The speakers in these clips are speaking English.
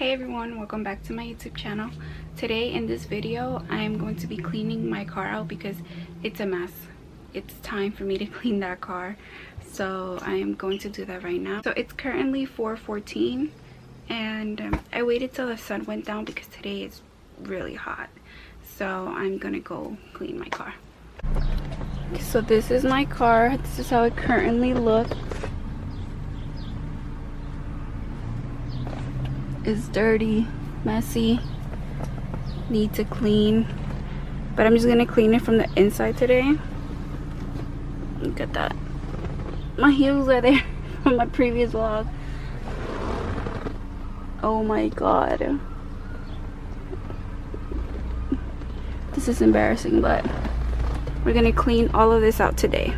Hey everyone, welcome back to my YouTube channel. Today in this video I am going to be cleaning my car out because it's a mess. It's time for me to clean that car, so I am going to do that right now. So it's currently 4:14 and I waited till the sun went down because today is really hot, so I'm gonna go clean my car. So this is my car. This is how it currently looks. It's dirty, messy, need to clean, but I'm just gonna clean it from the inside today. Look at that, my heels are there from my previous vlog. Oh my god, this is embarrassing, but we're gonna clean all of this out today.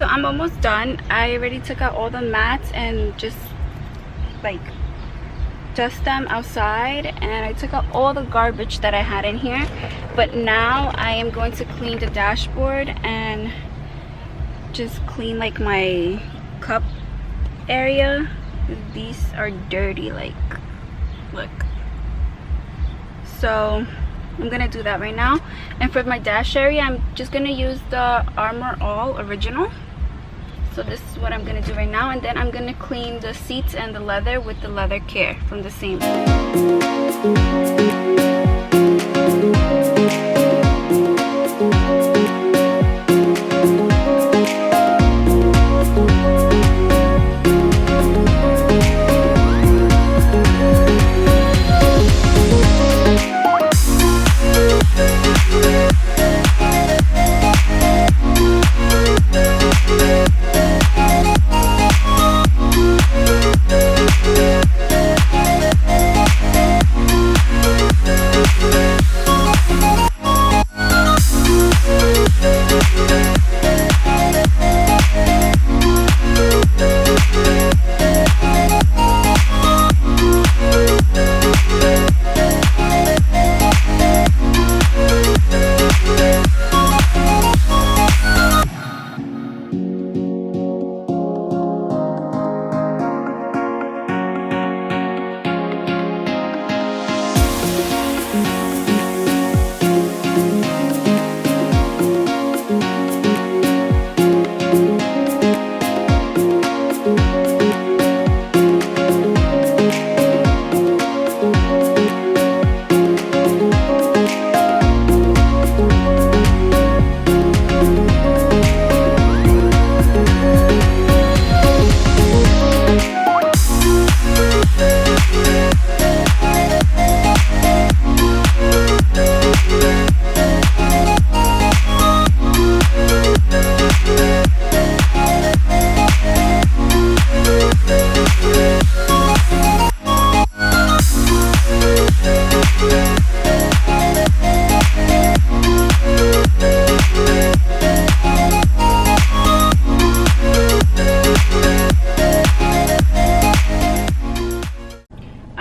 I'm almost done. I already took out all the mats and just like dust them outside, and I took out all the garbage that I had in here. But now I am going to clean the dashboard and just clean like my cup area. These are dirty, like, look. So I'm gonna do that right now. And for my dash area, I'm just gonna use the Armor All Original. So this is what I'm gonna do right now, and then I'm gonna clean the seats and the leather with the Leather Care from the same.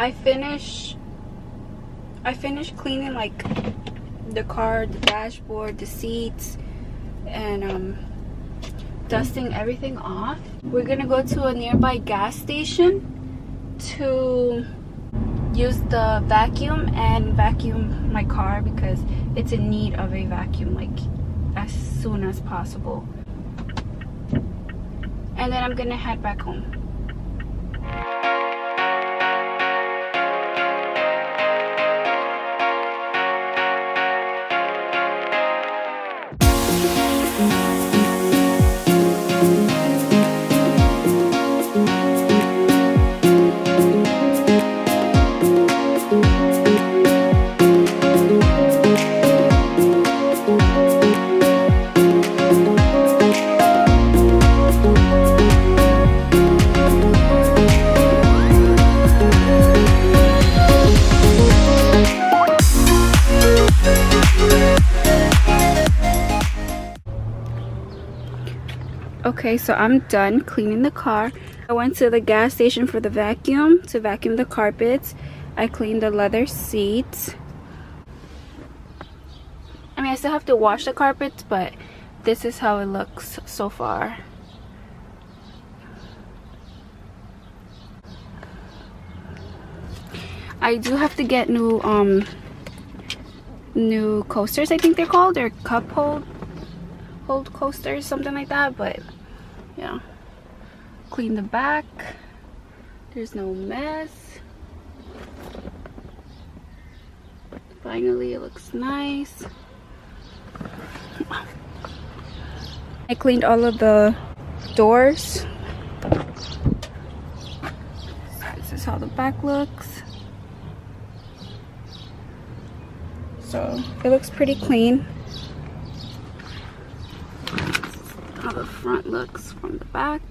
I finished cleaning like the car, the dashboard, the seats, and dusting everything off. We're gonna go to a nearby gas station to use the vacuum and vacuum my car because it's in need of a vacuum like as soon as possible. And then I'm gonna head back home. Okay, so I'm done cleaning the car. I went to the gas station for the vacuum to vacuum the carpets. I cleaned the leather seats. I mean, I still have to wash the carpets, but this is how it looks so far. I do have to get new coasters, I think they're called, or cup hold coasters, something like that. But yeah, clean the back. There's no mess. Finally, it looks nice. I cleaned all of the doors. This is how the back looks. So it looks pretty clean. How the front looks from the back.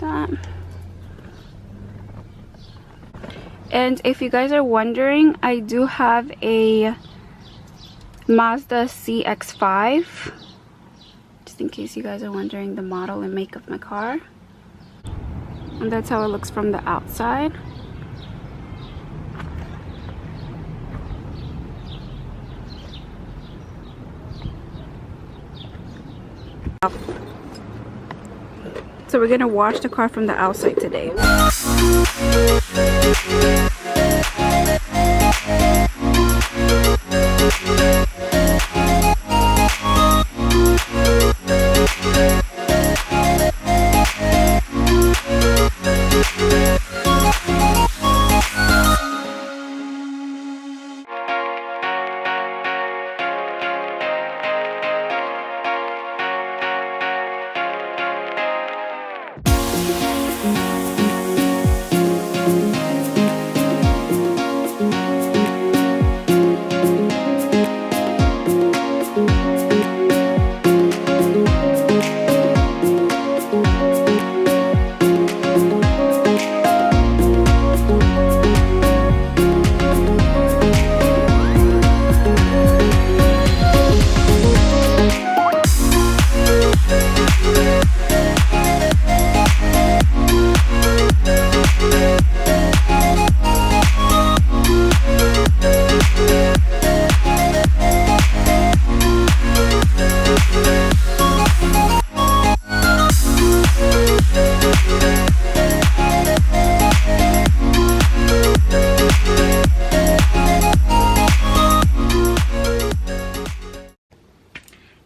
That. And if you guys are wondering, I do have a Mazda CX-5, just in case you guys are wondering the model and make of my car. And that's how it looks from the outside. So we're gonna wash the car from the outside today.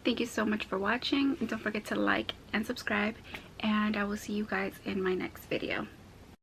Thank you so much for watching, and don't forget to like and subscribe, and I will see you guys in my next video.